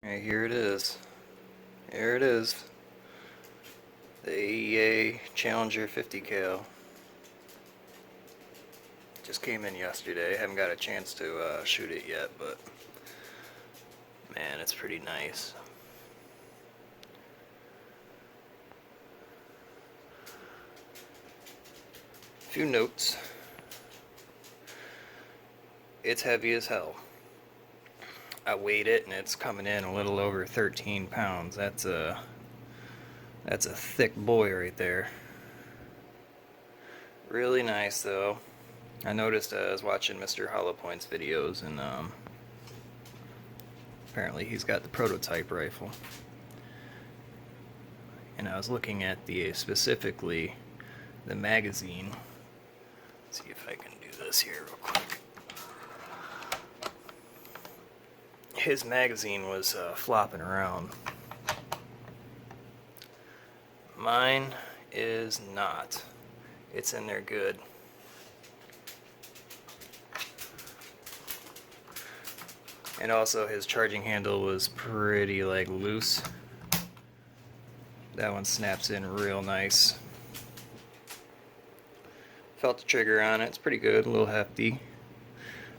Alright, here it is. Here it is. The AEA Challenger 50 cal. Just came in yesterday. Haven't got a chance to shoot it yet, but man, it's pretty nice. A few notes. It's heavy as hell. I weighed it and it's coming in a little over 13 pounds. That's a thick boy right there. Really nice though. I noticed I was watching Mr. Hollow Point's videos, and apparently he's got the prototype rifle. And I was looking at specifically the magazine. Let's see if I can do this here real quick. His magazine was flopping around. Mine is not. It's in there good. And also his charging handle was pretty loose. That one snaps in real nice. Felt the trigger on it, it's pretty good, a little hefty.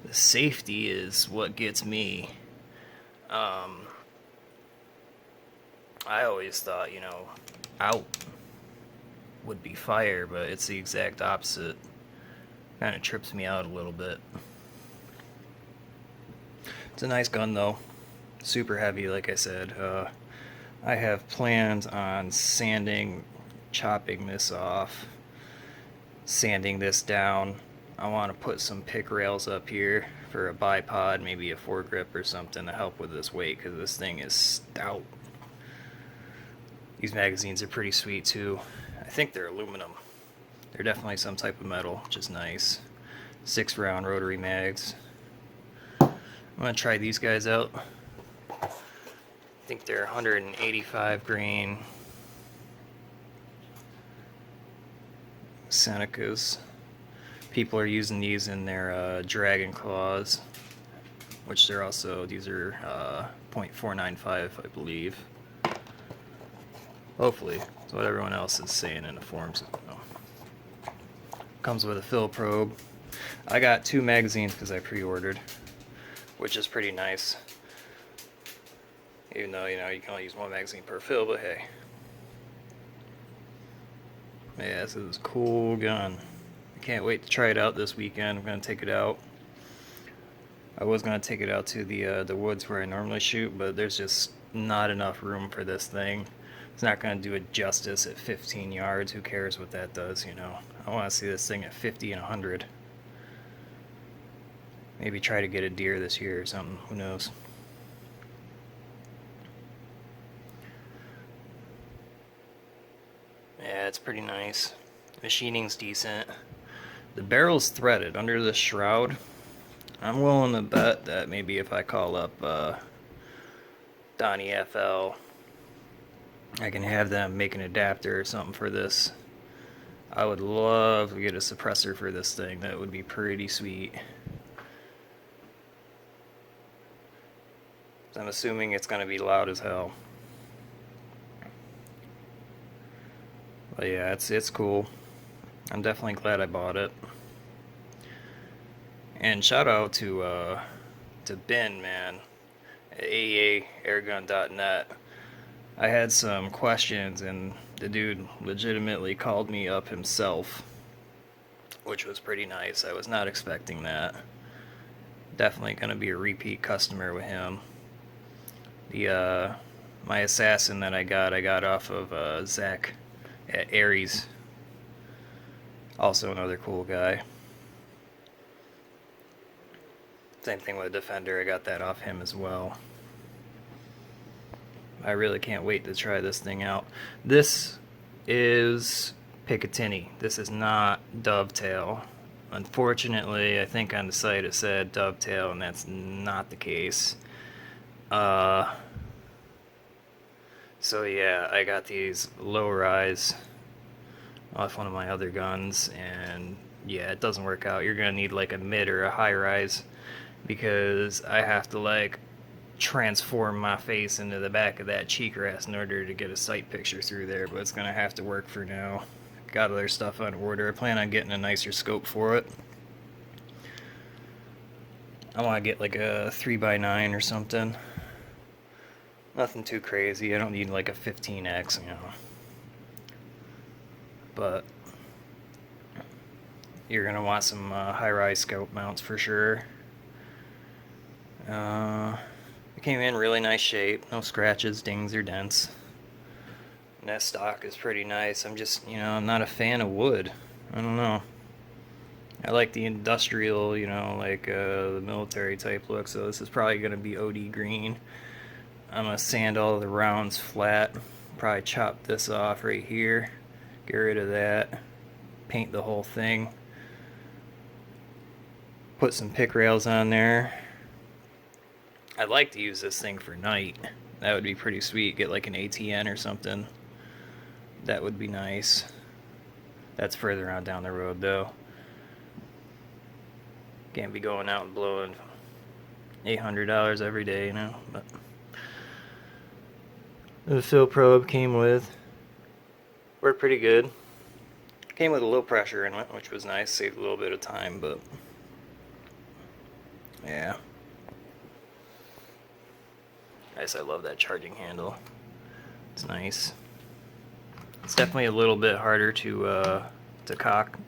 The safety is what gets me. I always thought, out would be fire, but it's the exact opposite. Kind of trips me out a little bit. It's a nice gun though. Super heavy, like I said. I have plans on chopping this off, sanding this down. I want to put some pick rails up here for a bipod, maybe a foregrip or something to help with this weight, because this thing is stout. These magazines are pretty sweet too. I think they're aluminum. They're definitely some type of metal, which is nice. 6-round rotary mags. I'm going to try these guys out. I think they're 185 grain Senecas. People are using these in their Dragon Claws, which these are .495, I believe. Hopefully, that's what everyone else is saying in the forums. Comes with a fill probe. I got 2 magazines because I pre-ordered, which is pretty nice. Even though, you can only use 1 magazine per fill, but hey. Yeah, this is a cool gun. I can't wait to try it out this weekend. I'm going to take it out. I was going to take it out to the woods where I normally shoot, but there's just not enough room for this thing. It's not going to do it justice at 15 yards. Who cares what that does, I want to see this thing at 50 and 100. Maybe try to get a deer this year or something. Who knows? Yeah, it's pretty nice. Machining's decent. The barrel's threaded under the shroud. I'm willing to bet that maybe if I call up Donnie FL, I can have them make an adapter or something for this. I would love to get a suppressor for this thing. That would be pretty sweet. I'm assuming it's going to be loud as hell. But yeah, it's cool. I'm definitely glad I bought it. And shout out to Ben, man, at AEA I had some questions, and the dude legitimately called me up himself, which was pretty nice. I was not expecting that. Definitely going to be a repeat customer with him. My assassin that I got off of Zach at Aries. Also another cool guy. Same thing with Defender, I got that off him as well. I really can't wait to try this thing out. This is Picatinny. This is not Dovetail. Unfortunately, I think on the site it said Dovetail, and that's not the case. So yeah, I got these low rise off one of my other guns, and yeah, it doesn't work out. You're gonna need like a mid or a high rise, because I have to transform my face into the back of that cheekgrass in order to get a sight picture through there, but it's gonna have to work for now. Got other stuff on order. I plan on getting a nicer scope for it. I want to get like a 3x9 or something. Nothing too crazy. I don't need like a 15x, you know. But you're gonna want some high-rise scope mounts for sure. It came in really nice shape. No scratches, dings, or dents. And that stock is pretty nice. I'm just, you know, I'm not a fan of wood. I don't know. I like the industrial, you know, like the military type look, so this is probably going to be OD green. I'm going to sand all the rounds flat. Probably chop this off right here. Get rid of that. Paint the whole thing. Put some pick rails on there. I'd like to use this thing for night. That would be pretty sweet. Get like an ATN or something. That would be nice. That's further on down the road though. Can't be going out and blowing $800 every day, you know. But the fill probe came with. Worked pretty good. Came with a low pressure in it, which was nice. Saved a little bit of time, but yeah. Guys, I love that charging handle. It's nice. It's definitely a little bit harder to cock.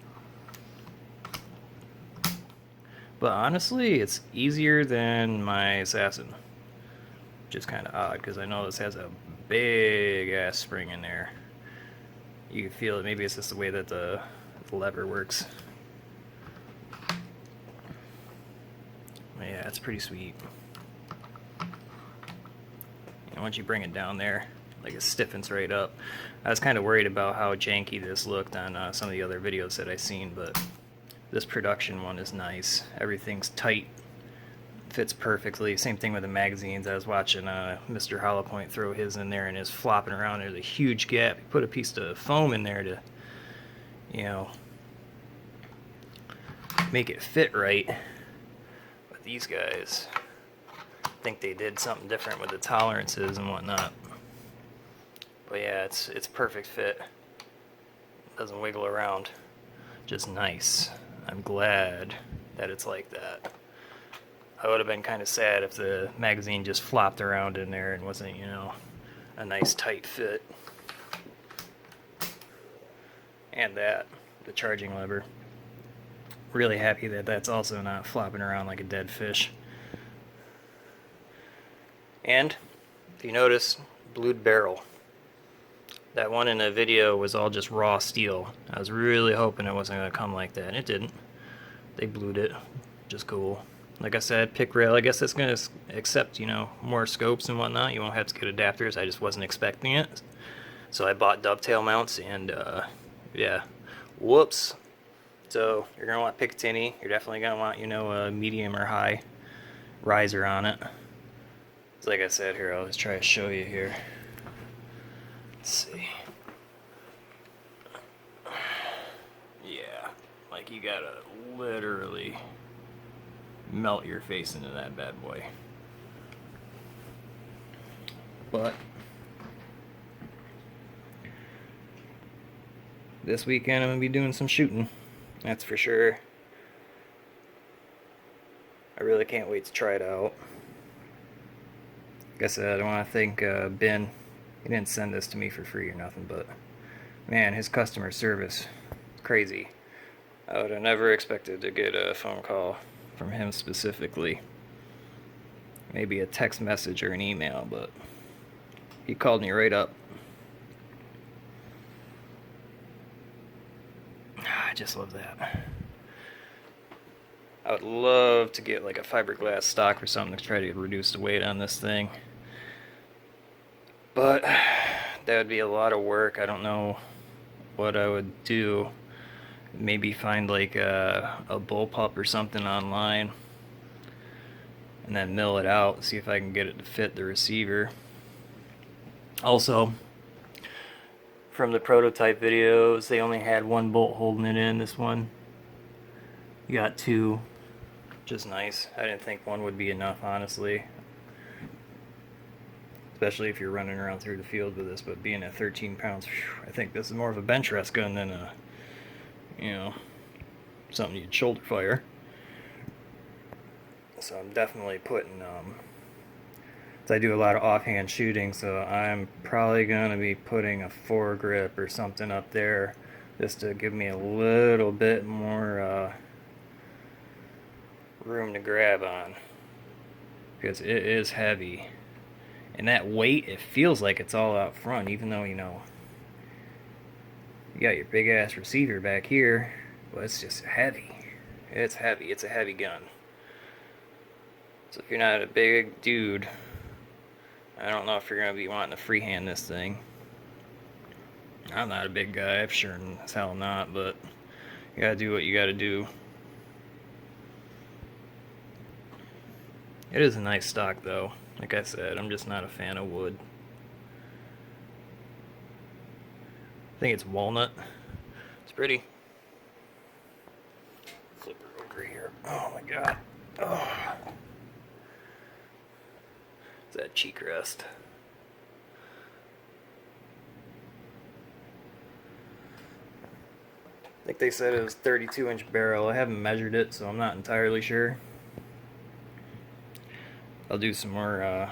But honestly, it's easier than my Assassin. Which is kind of odd, because I know this has a big ass spring in there. You can feel it. Maybe it's just the way that the lever works. But yeah, it's pretty sweet. And once you bring it down there, like it stiffens right up. I was kind of worried about how janky this looked on some of the other videos that I've seen, but this production one is nice. Everything's tight, fits perfectly. Same thing with the magazines. I was watching Mr. Hollowpoint throw his in there and is flopping around. There's a huge gap. He put a piece of foam in there to, you know, make it fit right. But these guys, I think they did something different with the tolerances and whatnot. But yeah, it's perfect fit. Doesn't wiggle around. Just nice. I'm glad that it's like that. I would have been kind of sad if the magazine just flopped around in there and wasn't, you know, a nice tight fit. And that, the charging lever. Really happy that that's also not flopping around like a dead fish. And, if you notice, blued barrel. That one in the video was all just raw steel. I was really hoping it wasn't going to come like that, and it didn't. They blued it. Just cool. Like I said, pick rail. I guess it's going to accept, you know, more scopes and whatnot. You won't have to get adapters. I just wasn't expecting it. So I bought dovetail mounts, and yeah. Whoops. So you're going to want Picatinny. You're definitely going to want, you know, a medium or high riser on it. So like I said here, I'll just try to show you here. Let's see. Yeah, like you gotta literally melt your face into that bad boy. But this weekend I'm gonna be doing some shooting, that's for sure. I really can't wait to try it out. Like I said, I want to thank Ben. He didn't send this to me for free or nothing, but man, his customer service, crazy. I would have never expected to get a phone call from him specifically. Maybe a text message or an email, but he called me right up. I just love that. I would love to get like a fiberglass stock or something to try to reduce the weight on this thing. But that would be a lot of work. I don't know what I would do. Maybe find like a bullpup or something online and then mill it out, see if I can get it to fit the receiver. Also, from the prototype videos, they only had one bolt holding it in. This one, you got two, which is nice. I didn't think one would be enough, honestly. especially if you're running around through the field with this. But being at 13 pounds, I think this is more of a bench rest gun than a, you know, something you'd shoulder fire. So I'm definitely putting, I do a lot of offhand shooting, so I'm probably going to be putting a foregrip or something up there just to give me a little bit more room to grab on, because it is heavy. And that weight, it feels like it's all out front, even though, you know, you got your big ass receiver back here, but it's just heavy. It's heavy. It's a heavy gun. So if you're not a big dude, I don't know if you're going to be wanting to freehand this thing. I'm not a big guy, I'm sure as hell not, but you gotta do what you gotta do. It is a nice stock though. Like I said, I'm just not a fan of wood. I think it's walnut. It's pretty. Flip her over here. Oh my god. Oh. It's that cheek rest. I think they said it was 32-inch barrel. I haven't measured it, so I'm not entirely sure. I'll do some more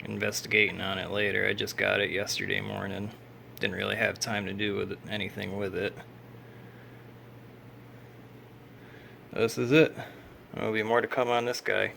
investigating on it later. I just got it yesterday morning. Didn't really have time to do anything with it. This is it. There'll be more to come on this guy.